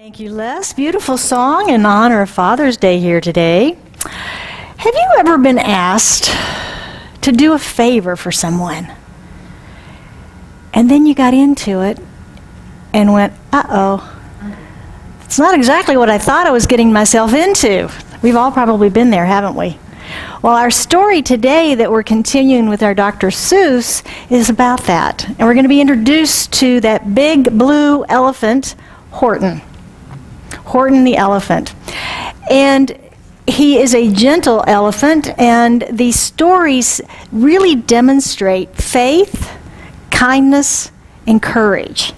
Thank you, Les. Beautiful song in honor of Father's Day here today. Have you ever been asked to do a favor for someone? And then you got into it and went, uh-oh. It's not exactly what I thought I was getting myself into. We've all probably been there, haven't we? Well, our story today that we're continuing with our Dr. Seuss is about that. And we're going to be introduced to that big blue elephant, Horton. Horton the elephant. And he is a gentle elephant, and these stories really demonstrate faith, kindness, and courage.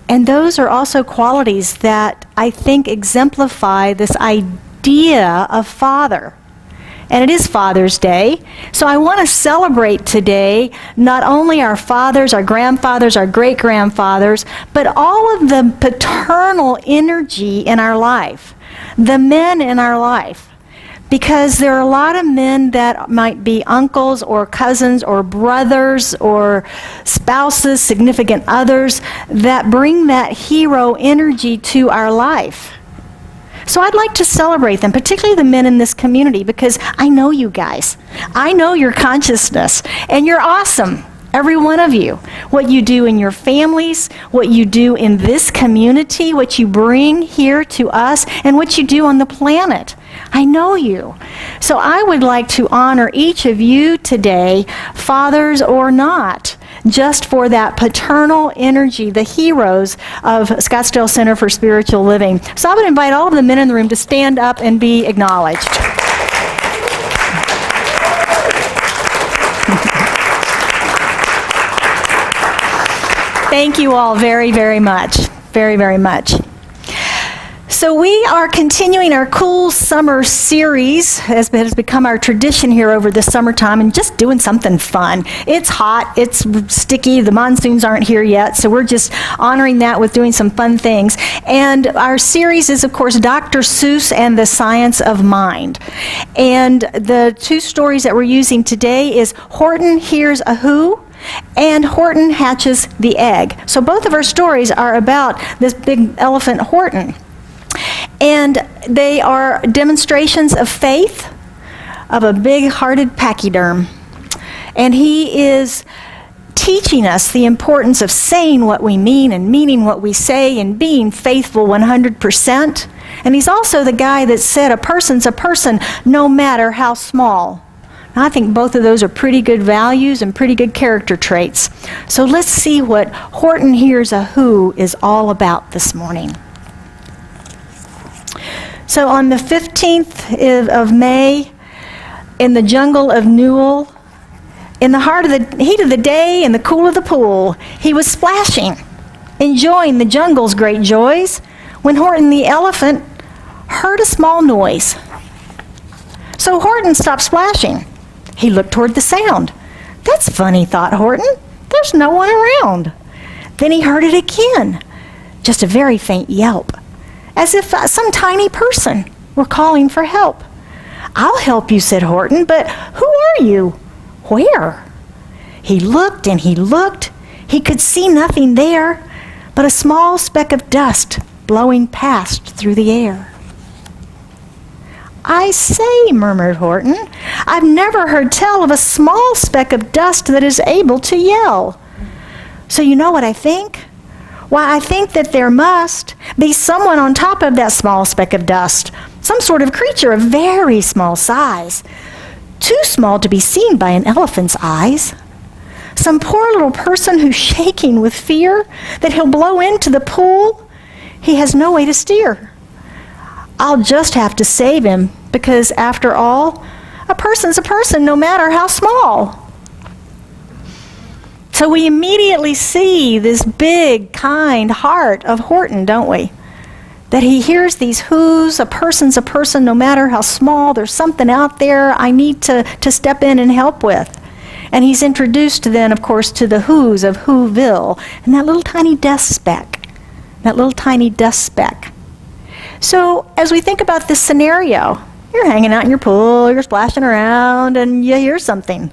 And those are also qualities that I think exemplify this idea of father. And it is Father's Day, so I want to celebrate today not only our fathers, our grandfathers, our great-grandfathers, but all of the paternal energy in our life, the men in our life. Because there are a lot of men that might be uncles or cousins or brothers or spouses, significant others, that bring that hero energy to our life. So I'd like to celebrate them, particularly the men in this community, because I know you guys. I know your consciousness, and you're awesome, every one of you. What you do in your families, what you do in this community, what you bring here to us, and what you do on the planet. I know you. So I would like to honor each of you today, fathers or not, just for that paternal energy, the heroes of Scottsdale Center for Spiritual Living. So I would invite all of the men in the room to stand up and be acknowledged. Thank you all very, very much. Very, very much. So we are continuing our cool summer series, as has become our tradition here over the summertime, and just doing something fun. It's hot, it's sticky, the monsoons aren't here yet, so we're just honoring that with doing some fun things. And our series is, of course, Dr. Seuss and the Science of Mind. And the two stories that we're using today is Horton Hears a Who, and Horton Hatches the Egg. So both of our stories are about this big elephant Horton. And they are demonstrations of faith of a big-hearted pachyderm. And he is teaching us the importance of saying what we mean and meaning what we say and being faithful 100%. And he's also the guy that said a person's a person no matter how small. I think both of those are pretty good values and pretty good character traits. So let's see what Horton Hears a Who is all about this morning. So on the 15th of May, in the jungle of Newell, in the heart of the heat of the day and the cool of the pool, he was splashing, enjoying the jungle's great joys, when Horton the elephant heard a small noise. So Horton stopped splashing. He looked toward the sound. That's funny, thought Horton. There's no one around. Then he heard it again, just a very faint yelp, as if some tiny person were calling for help. I'll help you, said Horton, but who are you? Where? He looked and he looked. He could see nothing there but a small speck of dust blowing past through the air. I say, murmured Horton, I've never heard tell of a small speck of dust that is able to yell. So you know what I think? Why, I think that there must be someone on top of that small speck of dust, some sort of creature of very small size, too small to be seen by an elephant's eyes. Some poor little person who's shaking with fear that he'll blow into the pool. He has no way to steer. I'll just have to save him because, after all, a person's a person no matter how small. So we immediately see this big, kind heart of Horton, don't we? That he hears these who's, a person's a person no matter how small, there's something out there I need to step in and help with. And he's introduced then, of course, to the who's of Whoville, and that little tiny dust speck, So as we think about this scenario, you're hanging out in your pool, you're splashing around, and you hear something.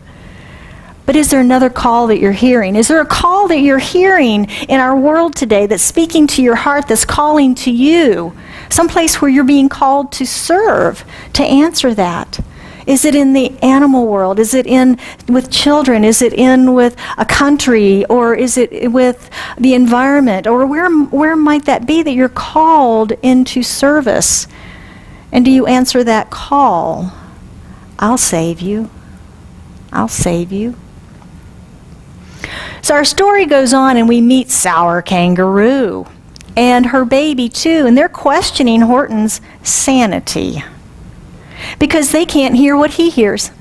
But is there another call that you're hearing? Is there a call that you're hearing in our world today that's speaking to your heart, that's calling to you? Someplace where you're being called to serve, to answer that. Is it in the animal world? Is it in with children? Is it in with a country? Or is it with the environment? Or where might that be that you're called into service? And do you answer that call? I'll save you. I'll save you. So our story goes on, and we meet Sour Kangaroo and her baby too, and they're questioning Horton's sanity because they can't hear what he hears.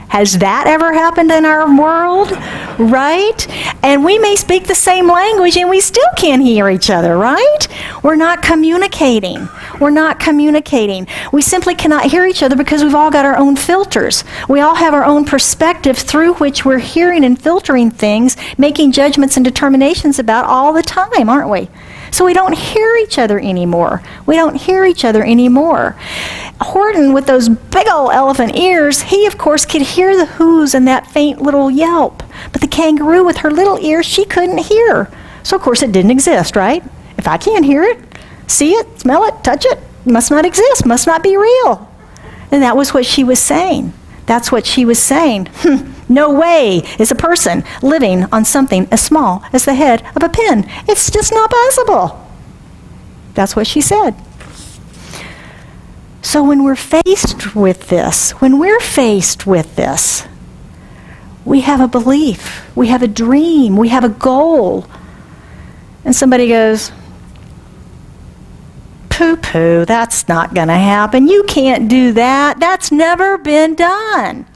Has that ever happened in our world? Right? And we may speak the same language and we still can't hear each other, right? We're not communicating. We're not communicating. We simply cannot hear each other because we've all got our own filters. We all have our own perspective through which we're hearing and filtering things, making judgments and determinations about all the time, aren't we? So we don't hear each other anymore. We don't hear each other anymore. Horton, with those big old elephant ears, he of course could hear the whoos and that faint little yelp. But the kangaroo with her little ears, she couldn't hear. So of course it didn't exist, right? If I can't hear it, see it, smell it, touch it, must not exist, must not be real. And that was what she was saying. That's what she was saying. No way is a person living on something as small as the head of a pin. It's just not possible. That's what she said. So when we're faced with this, we have a belief, we have a dream, we have a goal. And somebody goes, poo-poo, that's not going to happen. You can't do that. That's never been done.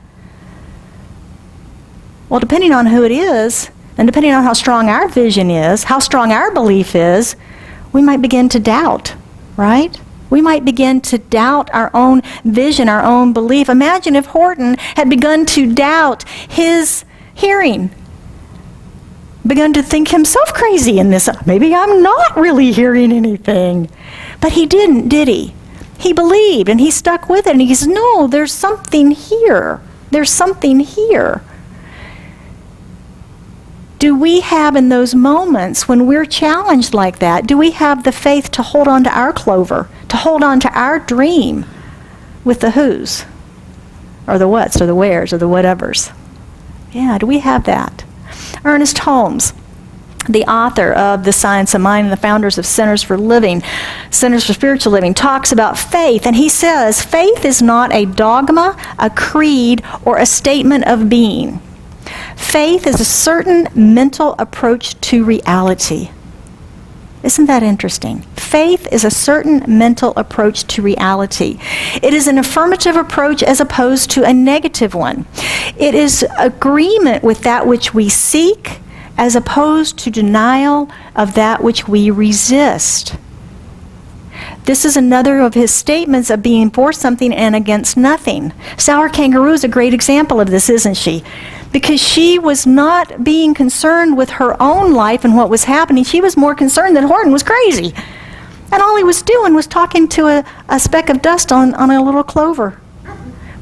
Well, depending on who it is, and depending on how strong our vision is, how strong our belief is, we might begin to doubt, right? We might begin to doubt our own vision, our own belief. Imagine if Horton had begun to doubt his hearing, begun to think himself crazy in this. Maybe I'm not really hearing anything. But he didn't, did he? He believed, and he stuck with it, and he says, no, there's something here. There's something here. Do we have, in those moments when we're challenged like that, do we have the faith to hold on to our clover, to hold on to our dream with the who's, or the what's, or the where's, or the whatevers? Yeah, do we have that? Ernest Holmes, the author of The Science of Mind and the founders of Centers for Spiritual Living, talks about faith, and he says, faith is not a dogma, a creed, or a statement of being. Faith is a certain mental approach to reality. Isn't that interesting? Faith is a certain mental approach to reality. It is an affirmative approach as opposed to a negative one. It is agreement with that which we seek as opposed to denial of that which we resist. This is another of his statements of being for something and against nothing. Sour Kangaroo is a great example of this, isn't she? Because she was not being concerned with her own life and what was happening. She was more concerned that Horton was crazy. And all he was doing was talking to a speck of dust on a little clover.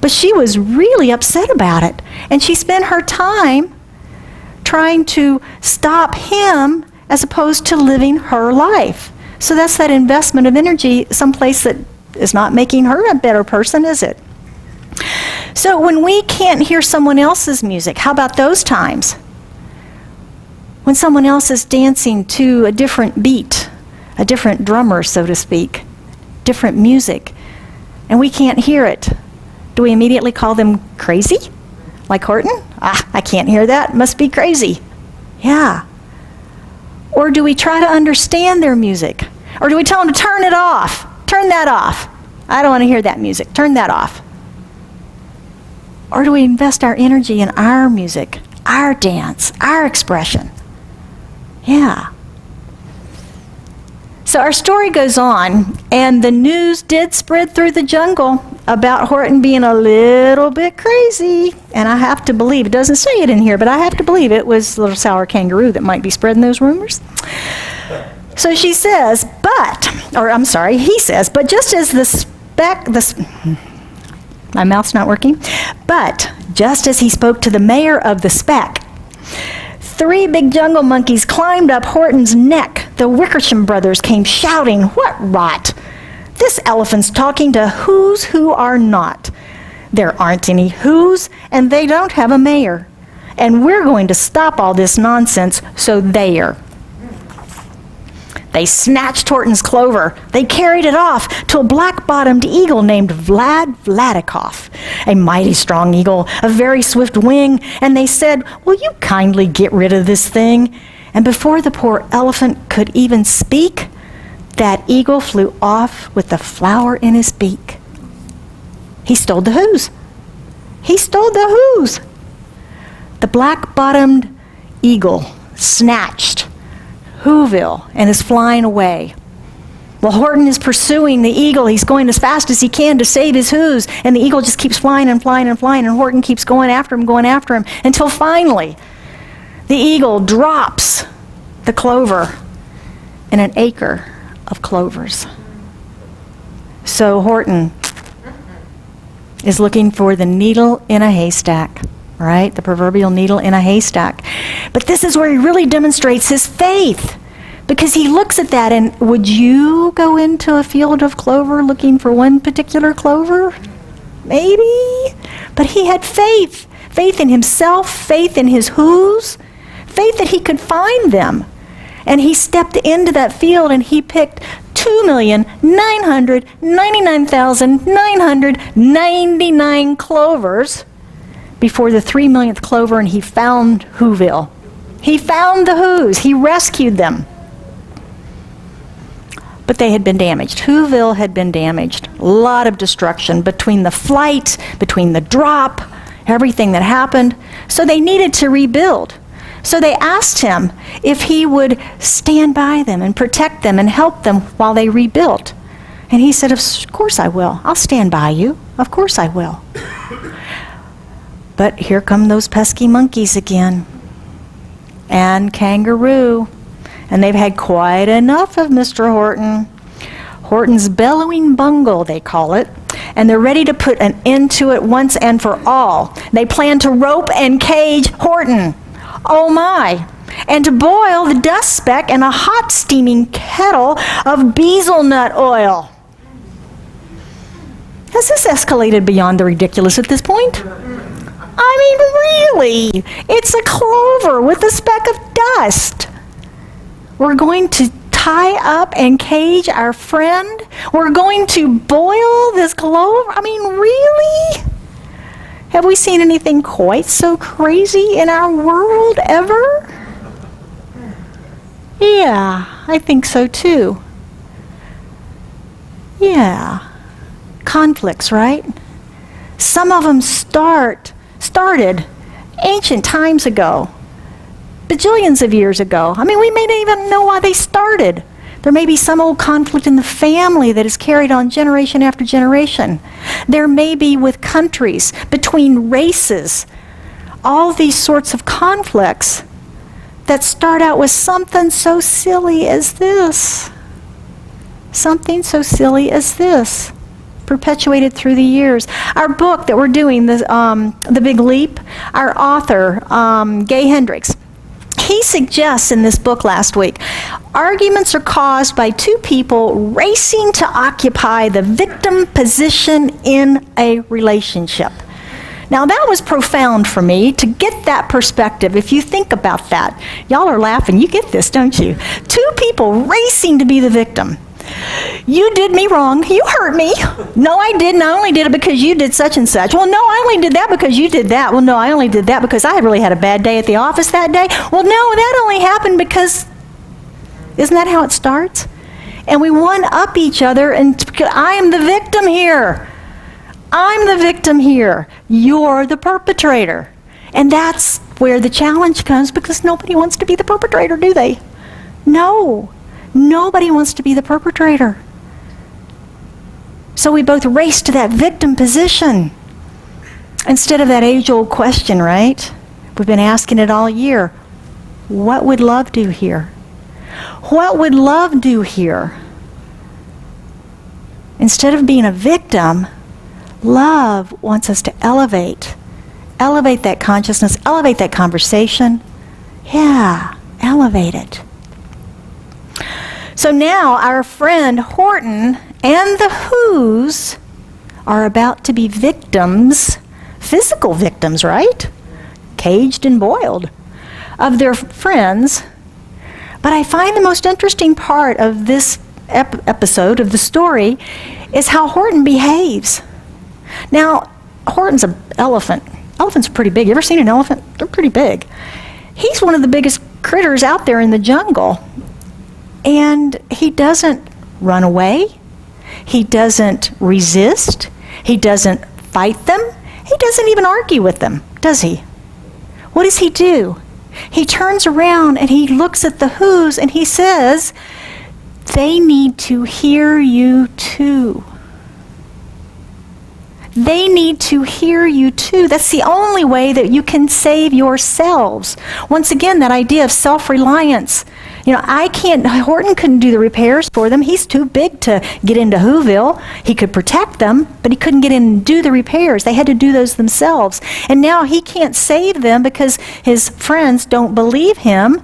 But she was really upset about it. And she spent her time trying to stop him as opposed to living her life. So that's that investment of energy someplace that is not making her a better person, is it? So when we can't hear someone else's music, how about those times? When someone else is dancing to a different beat, a different drummer, so to speak, different music, and we can't hear it, do we immediately call them crazy? Like Horton? I can't hear that, must be crazy. Yeah. Or do we try to understand their music? Or do we tell them to turn it off? Turn that off. I don't want to hear that music. Turn that off. Or do we invest our energy in our music, our dance, our expression? Yeah. So our story goes on, and the news did spread through the jungle about Horton being a little bit crazy. And I have to believe, it doesn't say it in here, but I have to believe it was little Sour Kangaroo that might be spreading those rumors. So he says, but just as my mouth's not working. But just as he spoke to the mayor of the speck. 3 big jungle monkeys climbed up Horton's neck. The Wickersham brothers came shouting, "What rot! This elephant's talking to who's who are not. There aren't any who's, and they don't have a mayor. And we're going to stop all this nonsense, so there." They snatched Horton's clover. They carried it off to a black-bottomed eagle named Vladikoff, a mighty strong eagle, a very swift wing, and they said, "Will you kindly get rid of this thing?" And before the poor elephant could even speak, that eagle flew off with the flower in his beak. He stole the who's. He stole the who's. The black-bottomed eagle snatched Whoville and is flying away. Well, Horton is pursuing the eagle. He's going as fast as he can to save his who's, and the eagle just keeps flying and flying and flying, and Horton keeps going after him, until finally the eagle drops the clover in an acre of clovers. So Horton is looking for the needle in a haystack, right? The proverbial needle in a haystack. But this is where he really demonstrates his faith, because he looks at that, and would you go into a field of clover looking for one particular clover? Maybe. But he had faith. Faith in himself, faith in his who's, faith that he could find them. And he stepped into that field and he picked 2,999,999 clovers before the 3 millionth clover, and he found Whoville. He found the who's. He rescued them. But they had been damaged. Whoville had been damaged. A lot of destruction between the flight, between the drop, everything that happened. So they needed to rebuild. So they asked him if he would stand by them and protect them and help them while they rebuilt. And he said, "Of course I will. I'll stand by you. Of course I will." But here come those pesky monkeys again. And Kangaroo. And they've had quite enough of Mr. Horton. Horton's bellowing bungle, they call it. And they're ready to put an end to it once and for all. They plan to rope and cage Horton. Oh my. And to boil the dust speck in a hot steaming kettle of bezelnut oil. Has this escalated beyond the ridiculous at this point? I mean, really, it's a clover with a speck of dust. We're going to tie up and cage our friend? We're going to boil this clover? I mean, really? Have we seen anything quite so crazy in our world ever? Yeah, I think so too. Yeah. Conflicts, right? Some of them started ancient times ago, bajillions of years ago. I mean, we may not even know why they started. There may be some old conflict in the family that is carried on generation after generation. There may be with countries, between races, all these sorts of conflicts that start out with something so silly as this. Something so silly as this, perpetuated through the years. Our book that we're doing, The Big Leap, our author, Gay Hendricks, he suggests in this book last week, arguments are caused by two people racing to occupy the victim position in a relationship. Now that was profound for me to get that perspective. If you think about that, y'all are laughing. You get this, don't you? Two people racing to be the victim. You did me wrong. You hurt me. No, I didn't. I only did it because you did such and such. Well, no, I only did that because you did that. Well, no, I only did that because I really had a bad day at the office that day. Well, no, that only happened because... Isn't that how it starts? And we one-up each other, and I am the victim here. I'm the victim here. You're the perpetrator. And that's where the challenge comes, because nobody wants to be the perpetrator, do they? No. Nobody wants to be the perpetrator. So we both race to that victim position instead of that age-old question, right? We've been asking it all year. What would love do here? What would love do here? Instead of being a victim, love wants us to elevate elevate that consciousness, elevate that conversation. Yeah, elevate it. So now our friend Horton and the Whos are about to be victims, physical victims, right? Caged and boiled, of their friends. But I find the most interesting part of this episode of the story is how Horton behaves. Now, Horton's an elephant. Elephants are pretty big. You ever seen an elephant? They're pretty big. He's one of the biggest critters out there in the jungle. And he doesn't run away. He doesn't resist. He doesn't fight them. He doesn't even argue with them, does he? What does he do? He turns around and he looks at the Whos and he says, they need to hear you too. They need to hear you too. That's the only way that you can save yourselves. Once again, that idea of self-reliance. You know, Horton couldn't do the repairs for them. He's too big to get into Whoville. He could protect them, but he couldn't get in and do the repairs. They had to do those themselves. And now he can't save them because his friends don't believe him.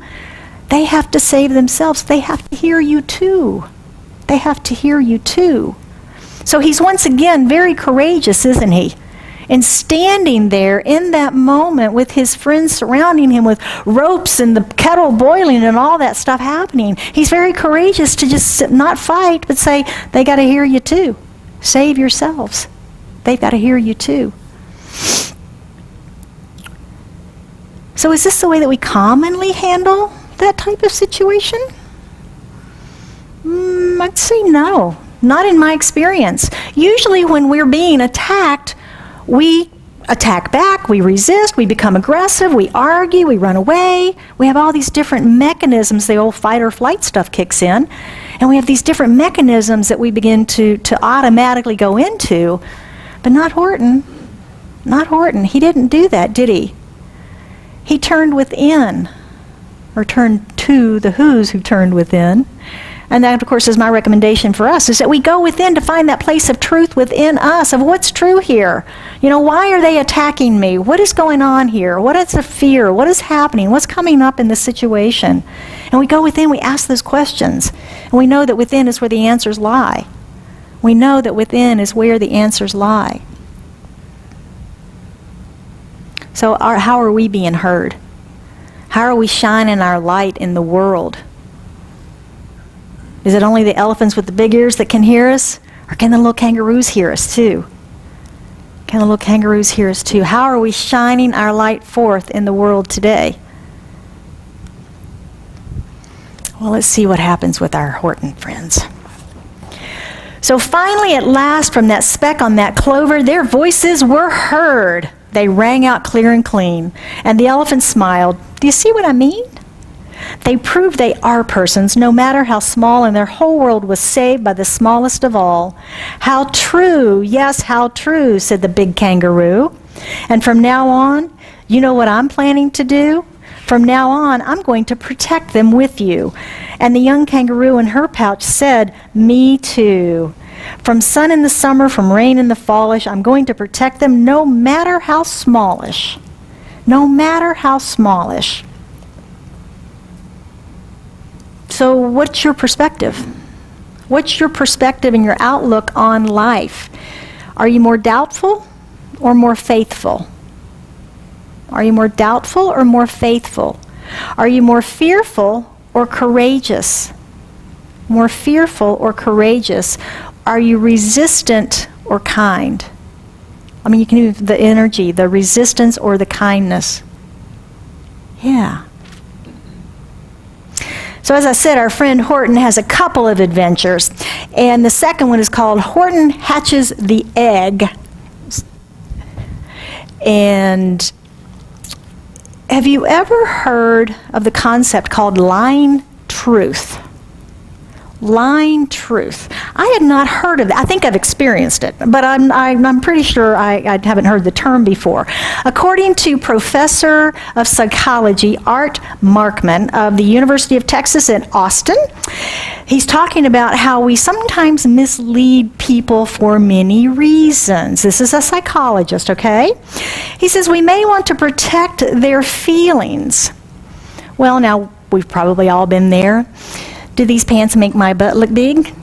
They have to save themselves. They have to hear you too. They have to hear you too. So he's once again very courageous, isn't he? And standing there in that moment with his friends surrounding him with ropes and the kettle boiling and all that stuff happening. He's very courageous to just not fight, but say, they got to hear you too. Save yourselves. They've got to hear you too. So is this the way that we commonly handle that type of situation? I'd say no. Not in my experience. Usually when we're being attacked, we attack back, we resist, we become aggressive, we argue, we run away. We have all these different mechanisms. The old fight or flight stuff kicks in. And we have these different mechanisms that we begin to automatically go into. But not Horton. Not Horton. He didn't do that, did he? He turned within, or turned to the Whos who turned within. And that, of course, is my recommendation for us, is that we go within to find that place of truth within us, of what's true here. You know, why are they attacking me? What is going on here? What is the fear? What is happening? What's coming up in this situation? And we go within, we ask those questions. And we know that within is where the answers lie. We know that within is where the answers lie. So how are we being heard? How are we shining our light in the world? Is it only the elephants with the big ears that can hear us? Or can the little kangaroos hear us too? Can the little kangaroos hear us too? How are we shining our light forth in the world today? Well, let's see what happens with our Horton friends. So finally, at last, from that speck on that clover, their voices were heard. They rang out clear and clean. And the elephant smiled. Do you see what I mean? They proved they are persons, no matter how small, and their whole world was saved by the smallest of all. How true, yes, how true, said the big kangaroo. And from now on, you know what I'm planning to do? From now on, I'm going to protect them with you. And the young kangaroo in her pouch said, me too. From sun in the summer, from rain in the fallish, I'm going to protect them no matter how smallish. No matter how smallish. So what's your perspective? What's your perspective and your outlook on life? Are you more doubtful or more faithful? Are you more doubtful or more faithful? Are you more fearful or courageous? More fearful or courageous? Are you resistant or kind? I mean, you can do the energy, the resistance or the kindness. Yeah. So as I said, our friend Horton has a couple of adventures. And the second one is called Horton Hatches the Egg. And have you ever heard of the concept called line truth? Line truth. I had not heard of that. I think I've experienced it, but I'm pretty sure I haven't heard the term before. According to Professor of Psychology Art Markman of the University of Texas at Austin, he's talking about how we sometimes mislead people for many reasons. This is a psychologist, okay? He says we may want to protect their feelings. Well, now, we've probably all been there. Do these pants make my butt look big?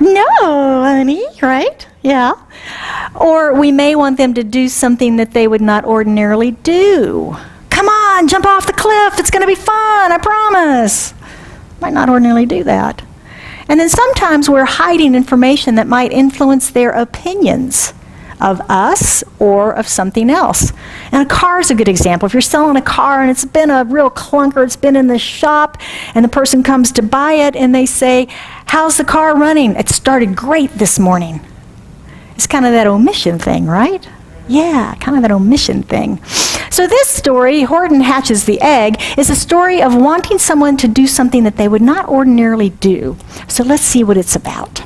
No, honey, right? Yeah. Or we may want them to do something that they would not ordinarily do. Come on, jump off the cliff. It's going to be fun, I promise. Might not ordinarily do that. And then sometimes we're hiding information that might influence their opinions of us or of something else. And a car is a good example. If you're selling a car and it's been a real clunker, it's been in the shop, and the person comes to buy it and they say, how's the car running? It started great this morning. It's kind of that omission thing, right? Yeah, kind of that omission thing. So this story, Horton Hatches the Egg, is a story of wanting someone to do something that they would not ordinarily do. So let's see what it's about.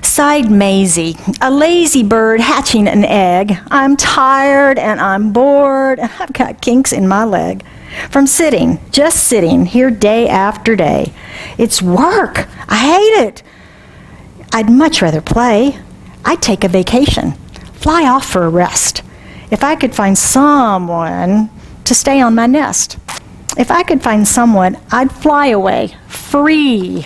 Sighed Maisie, a lazy bird hatching an egg. I'm tired and I'm bored and I've got kinks in my leg from sitting, just sitting here day after day. It's work. I hate it. I'd much rather play. I'd take a vacation, fly off for a rest. If I could find someone to stay on my nest. If I could find someone, I'd fly away, free.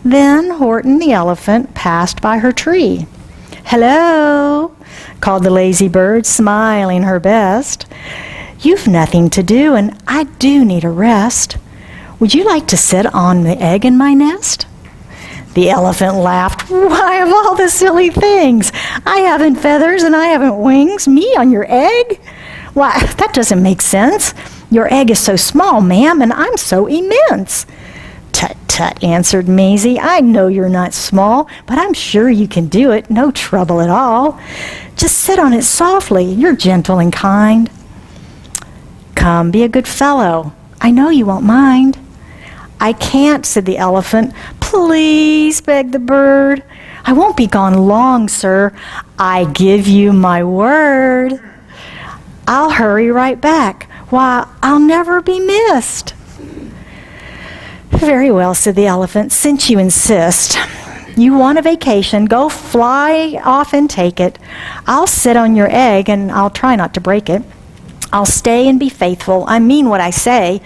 Then Horton the elephant passed by her tree. Hello, called the lazy bird, smiling her best. You've nothing to do, and I do need a rest. Would you like to sit on the egg in my nest? The elephant laughed. Why, of all the silly things, I haven't feathers and I haven't wings. Me on your egg? Why, that doesn't make sense. Your egg is so small, ma'am, and I'm so immense. Tut, tut, answered Maisie. I know you're not small, but I'm sure you can do it. No trouble at all. Just sit on it softly. You're gentle and kind. Come, be a good fellow. I know you won't mind. I can't, said the elephant. Please, begged the bird. I won't be gone long, sir. I give you my word. I'll hurry right back. Why, I'll never be missed. Very well, said the elephant, since you insist. You want a vacation, go fly off and take it. I'll sit on your egg and I'll try not to break it. I'll stay and be faithful. I mean what I say.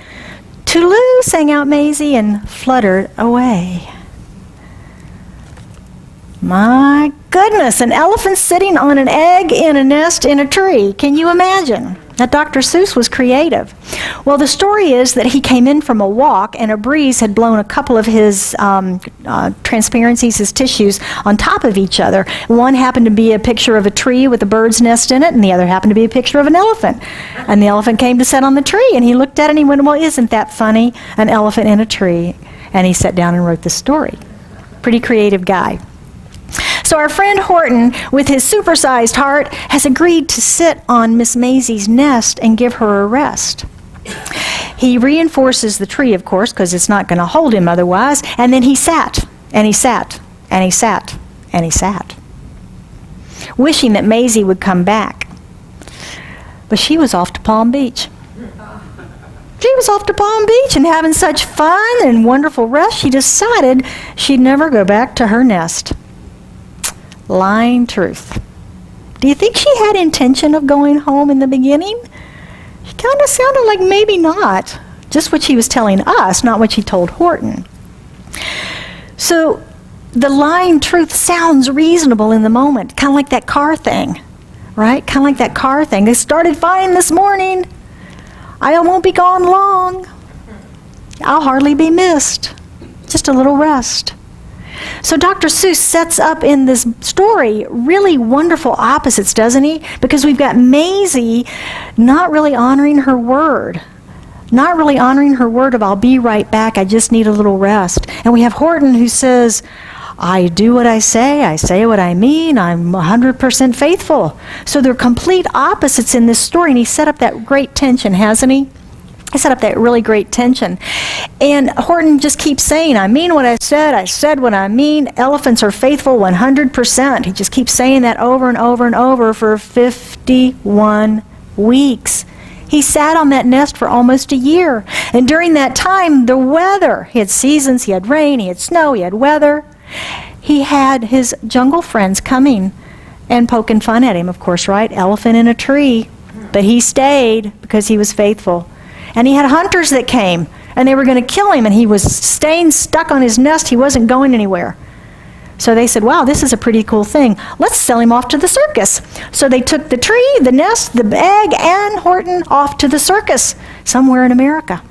Toodaloo, sang out Maisie and fluttered away. My goodness, an elephant sitting on an egg in a nest in a tree. Can you imagine? Now, Dr. Seuss was creative. Well, the story is that he came in from a walk and a breeze had blown a couple of his transparencies, his tissues, on top of each other. One happened to be a picture of a tree with a bird's nest in it, and the other happened to be a picture of an elephant. And the elephant came to sit on the tree, and he looked at it and he went, well, isn't that funny? An elephant in a tree. And he sat down and wrote the story. Pretty creative guy. So our friend Horton, with his supersized heart, has agreed to sit on Miss Maisie's nest and give her a rest. He reinforces the tree, of course, because it's not going to hold him otherwise, and then he sat, and he sat, and he sat, and he sat, wishing that Maisie would come back. But she was off to Palm Beach. She was off to Palm Beach and having such fun and wonderful rest, she decided she'd never go back to her nest. Lying truth. Do you think she had intention of going home in the beginning? She kind of sounded like maybe not. Just what she was telling us, not what she told Horton. So the lying truth sounds reasonable in the moment, kind of like that car thing, right? Kind of like that car thing. They started fine this morning. I won't be gone long. I'll hardly be missed. Just a little rest. So Dr. Seuss sets up in this story really wonderful opposites, doesn't he? Because we've got Maisie not really honoring her word. Not really honoring her word of I'll be right back, I just need a little rest. And we have Horton who says, I do what I say what I mean, I'm 100% faithful. So they're complete opposites in this story, and he set up that great tension, hasn't he? He set up that really great tension. And Horton just keeps saying, I mean what I said what I mean. Elephants are faithful 100%. He just keeps saying that over and over and over for 51 weeks. He sat on that nest for almost a year. And during that time, the weather, he had seasons, he had rain, he had snow, he had weather. He had his jungle friends coming and poking fun at him, of course, right? Elephant in a tree. But he stayed because he was faithful. And he had hunters that came, and they were going to kill him, and he was staying stuck on his nest. He wasn't going anywhere. So they said, wow, this is a pretty cool thing. Let's sell him off to the circus. So they took the tree, the nest, the egg, and Horton off to the circus somewhere in America.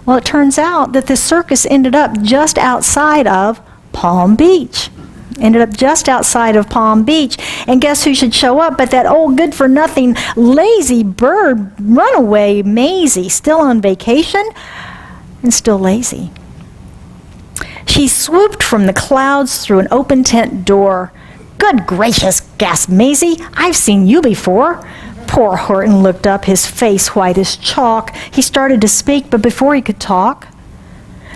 Well, it turns out that the circus ended up just outside of Palm Beach. Ended up just outside of Palm Beach. And guess who should show up but that old good-for-nothing lazy bird runaway Maisie, still on vacation and still lazy. She swooped from the clouds through an open tent door. Good gracious, gasped Maisie, I've seen you before. Poor Horton looked up, his face white as chalk. He started to speak, but before he could talk,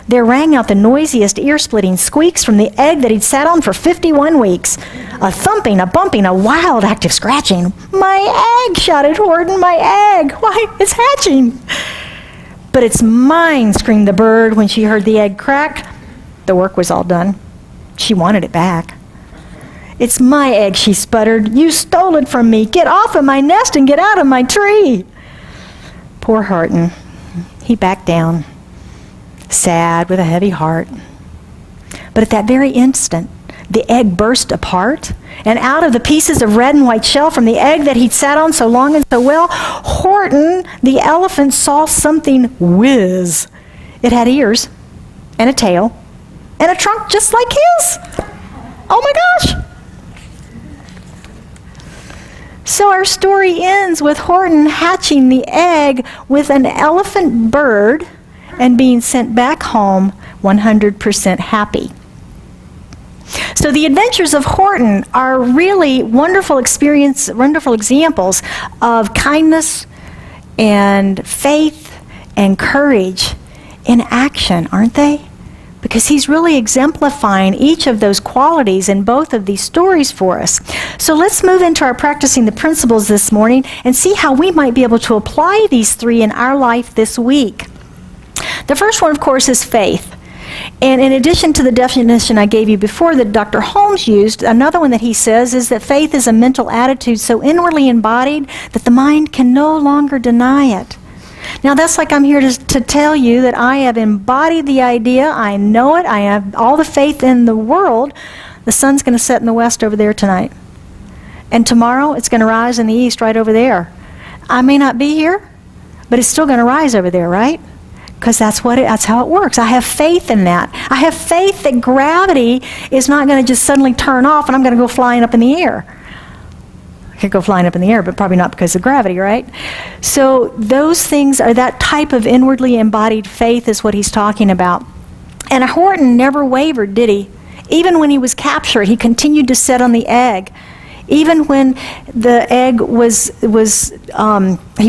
there rang out the noisiest ear-splitting squeaks from the egg that he'd sat on for 51 weeks. A thumping, a bumping, a wild, active scratching. My egg, shouted Horton, my egg. Why, it's hatching. But it's mine, screamed the bird when she heard the egg crack. The work was all done. She wanted it back. It's my egg, she sputtered. You stole it from me. Get off of my nest and get out of my tree. Poor Horton. He backed down, sad with a heavy heart. But at that very instant, the egg burst apart, and out of the pieces of red and white shell from the egg that he'd sat on so long and so well, Horton, the elephant, saw something whiz. It had ears and a tail and a trunk just like his. Oh my gosh. So our story ends with Horton hatching the egg with an elephant bird and being sent back home 100% happy. So the adventures of Horton are really wonderful examples of kindness and faith and courage in action, aren't they? Because he's really exemplifying each of those qualities in both of these stories for us. So let's move into our practicing the principles this morning and see how we might be able to apply these three in our life this week. The first one, of course, is faith. And in addition to the definition I gave you before that Dr. Holmes used, another one that he says is that faith is a mental attitude so inwardly embodied that the mind can no longer deny it. Now that's like I'm here to tell you that I have embodied the idea, I know it, I have all the faith in the world. The sun's going to set in the west over there tonight. And tomorrow it's going to rise in the east right over there. I may not be here, but it's still going to rise over there, right? Because that's how it works. I have faith in that. I have faith that gravity is not going to just suddenly turn off and I'm going to go flying up in the air. I could go flying up in the air, but probably not because of gravity, right? So those things are that type of inwardly embodied faith is what he's talking about. And Horton never wavered, did he? Even when he was captured, he continued to sit on the egg. Even when the egg he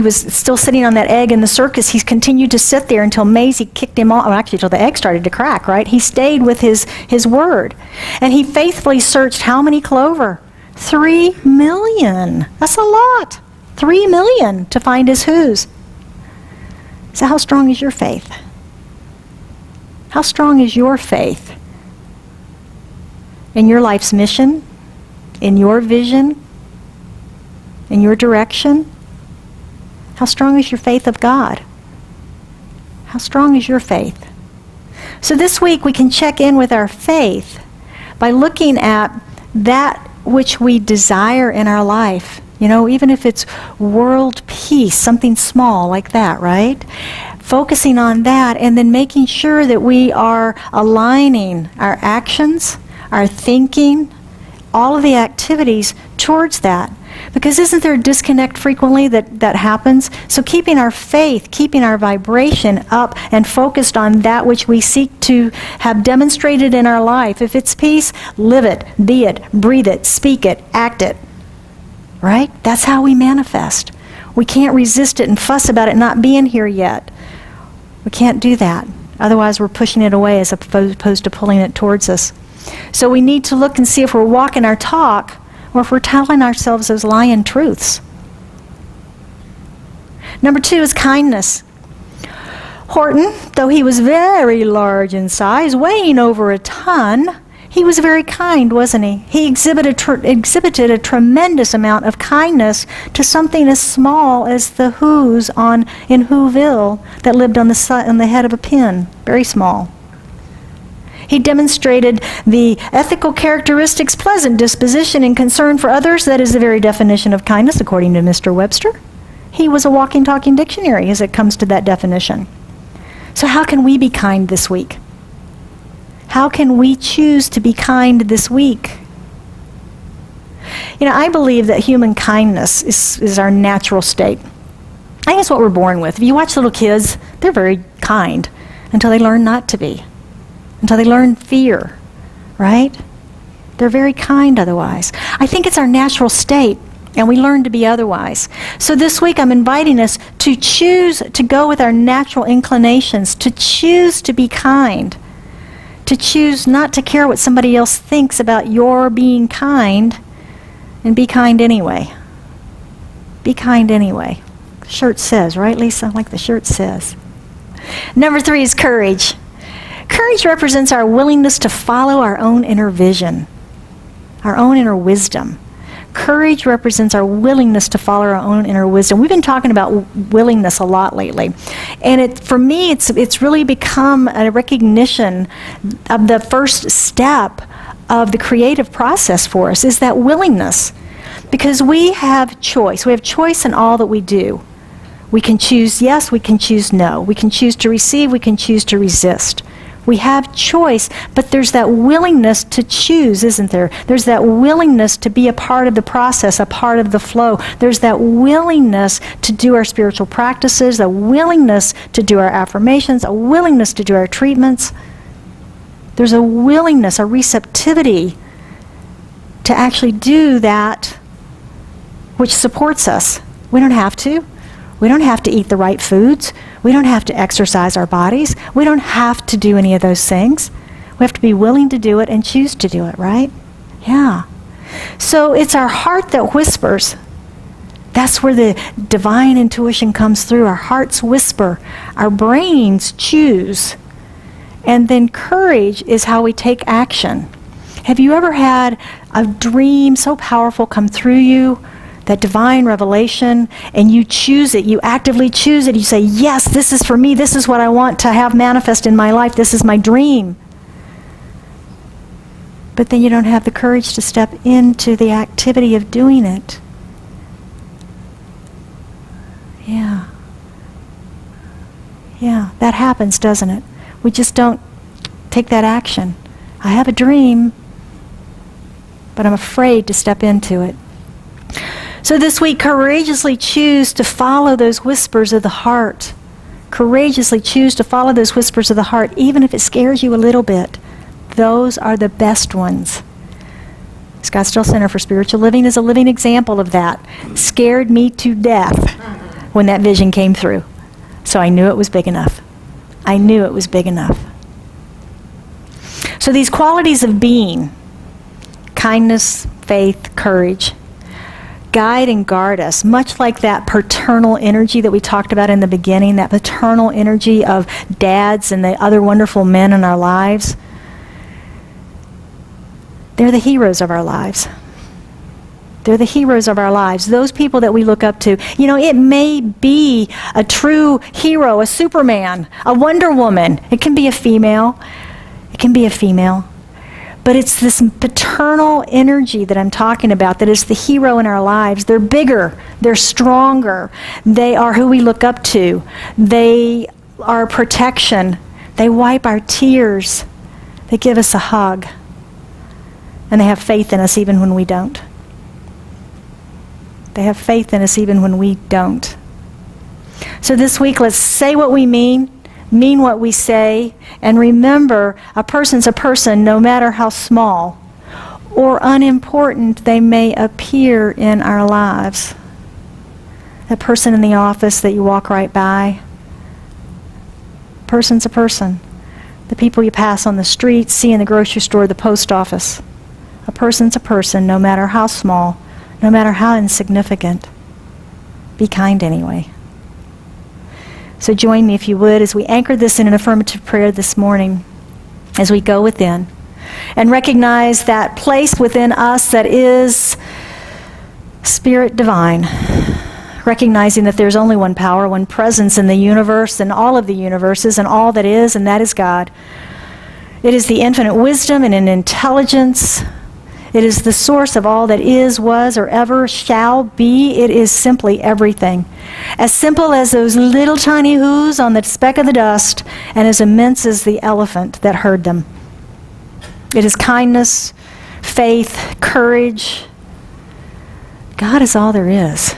was still sitting on that egg in the circus, he continued to sit there until Maisie kicked him off, or actually until the egg started to crack, right? He stayed with his word. And he faithfully searched how many clover? 3 million. That's a lot. 3 million to find his whose. So how strong is your faith? How strong is your faith in your life's mission, in your vision, in your direction? How strong is your faith of God? How strong is your faith? So this week we can check in with our faith by looking at that which we desire in our life. You know, even if it's world peace, something small like that, right? Focusing on that and then making sure that we are aligning our actions, our thinking, all of the activities towards that. Because isn't there a disconnect frequently that happens? So keeping our faith, keeping our vibration up and focused on that which we seek to have demonstrated in our life. If it's peace, live it, be it, breathe it, speak it, act it. Right? That's how we manifest. We can't resist it and fuss about it not being here yet. We can't do that. Otherwise, we're pushing it away as opposed to pulling it towards us. So we need to look and see if we're walking our talk or if we're telling ourselves those lying truths. Number 2 is kindness. Horton, though he was very large in size, weighing over a ton, he was very kind, wasn't he? He exhibited a tremendous amount of kindness to something as small as the Who's in Whoville that lived on the head of a pin. Very small. He demonstrated the ethical characteristics, pleasant disposition, and concern for others. That is the very definition of kindness, according to Mr. Webster. He was a walking, talking dictionary as it comes to that definition. So how can we be kind this week? How can we choose to be kind this week? I believe that human kindness is our natural state. I think it's what we're born with. If you watch little kids, they're very kind until they learn not to be, until they learn fear, right? They're very kind otherwise. I think it's our natural state, and we learn to be otherwise. So this week I'm inviting us to choose to go with our natural inclinations, to choose to be kind, to choose not to care what somebody else thinks about your being kind, and be kind anyway. Be kind anyway. The shirt says, right, Lisa? Like the shirt says. Number 3 is courage. Courage represents our willingness to follow our own inner vision, our own inner wisdom. Courage represents our willingness to follow our own inner wisdom. We've been talking about willingness a lot lately. And for me, it's really become a recognition of the first step of the creative process for us, is that willingness. Because we have choice. We have choice in all that we do. We can choose yes, we can choose no. We can choose to receive, we can choose to resist. We have choice, but there's that willingness to choose, isn't there? There's that willingness to be a part of the process, a part of the flow. There's that willingness to do our spiritual practices, a willingness to do our affirmations, a willingness to do our treatments. There's a willingness, a receptivity to actually do that which supports us. We don't have to. We don't have to eat the right foods. We don't have to exercise our bodies. We don't have to do any of those things. We have to be willing to do it and choose to do it, right? Yeah. So it's our heart that whispers. That's where the divine intuition comes through. Our hearts whisper. Our brains choose. And then courage is how we take action. Have you ever had a dream so powerful come through you, that divine revelation, and you choose it, you actively choose it, you say, yes, this is for me, this is what I want to have manifest in my life, this is my dream. But then you don't have the courage to step into the activity of doing it. Yeah. Yeah, that happens, doesn't it? We just don't take that action. I have a dream, but I'm afraid to step into it. So this week, courageously choose to follow those whispers of the heart. Courageously choose to follow those whispers of the heart, even if it scares you a little bit. Those are the best ones. Scottsdale Center for Spiritual Living is a living example of that. Scared me to death when that vision came through. So I knew it was big enough. I knew it was big enough. So these qualities of being, kindness, faith, courage, guide and guard us, much like that paternal energy that we talked about in the beginning, that paternal energy of dads and the other wonderful men in our lives. They're the heroes of our lives. They're the heroes of our lives. Those people that we look up to. You know, it may be a true hero, a Superman, a Wonder Woman. It can be a female. It can be a female. But it's this paternal energy that I'm talking about that is the hero in our lives. They're bigger. They're stronger. They are who we look up to. They are protection. They wipe our tears. They give us a hug. And they have faith in us even when we don't. They have faith in us even when we don't. So this week, let's say what we mean what we say, and remember, a person's a person no matter how small or unimportant they may appear in our lives. That person in the office that you walk right by, person's a person. The people you pass on the street, see in the grocery store, the post office. A person's a person, no matter how small, no matter how insignificant. Be kind anyway. So join me, if you would, as we anchor this in an affirmative prayer this morning, as we go within and recognize that place within us that is Spirit divine, recognizing that there's only one power, one presence in the universe and all of the universes and all that is, and that is God. It is the infinite wisdom and an intelligence. It is the source of all that is, was, or ever shall be. It is simply everything. As simple as those little tiny who's on the speck of the dust, and as immense as the elephant that heard them. It is kindness, faith, courage. God is all there is.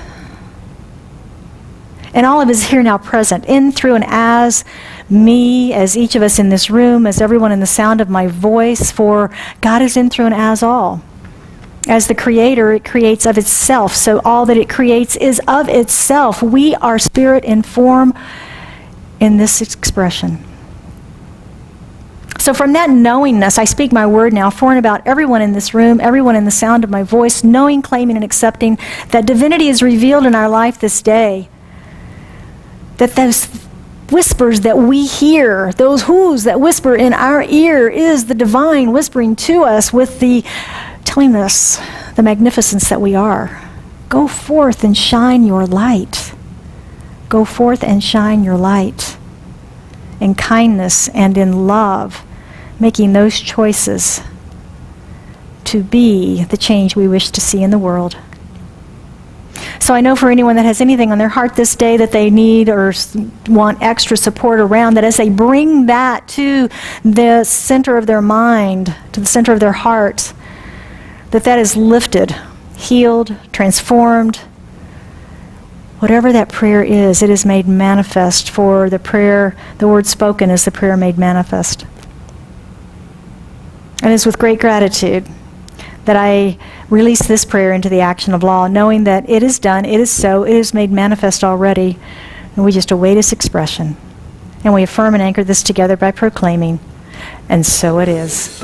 And all of it is here now present, in, through, and as me, as each of us in this room, as everyone in the sound of my voice, for God is in, through, and as all. As the Creator, it creates of itself, so all that it creates is of itself. We are spirit in form in this expression. So from that knowingness, I speak my word now for and about everyone in this room, everyone in the sound of my voice, knowing, claiming, and accepting that divinity is revealed in our life this day. That those whispers that we hear, those who's that whisper in our ear, is the divine whispering to us with the telling us the magnificence that we are. Go forth and shine your light. Go forth and shine your light in kindness and in love, making those choices to be the change we wish to see in the world. So I know for anyone that has anything on their heart this day that they need or want extra support around, that as they bring that to the center of their mind, to the center of their heart, that is lifted, healed, transformed. Whatever that prayer is, it is made manifest, for the prayer, the word spoken is the prayer made manifest. And it's with great gratitude that I release this prayer into the action of law, knowing that it is done, it is so, it is made manifest already, and we just await its expression. And we affirm and anchor this together by proclaiming, and so it is.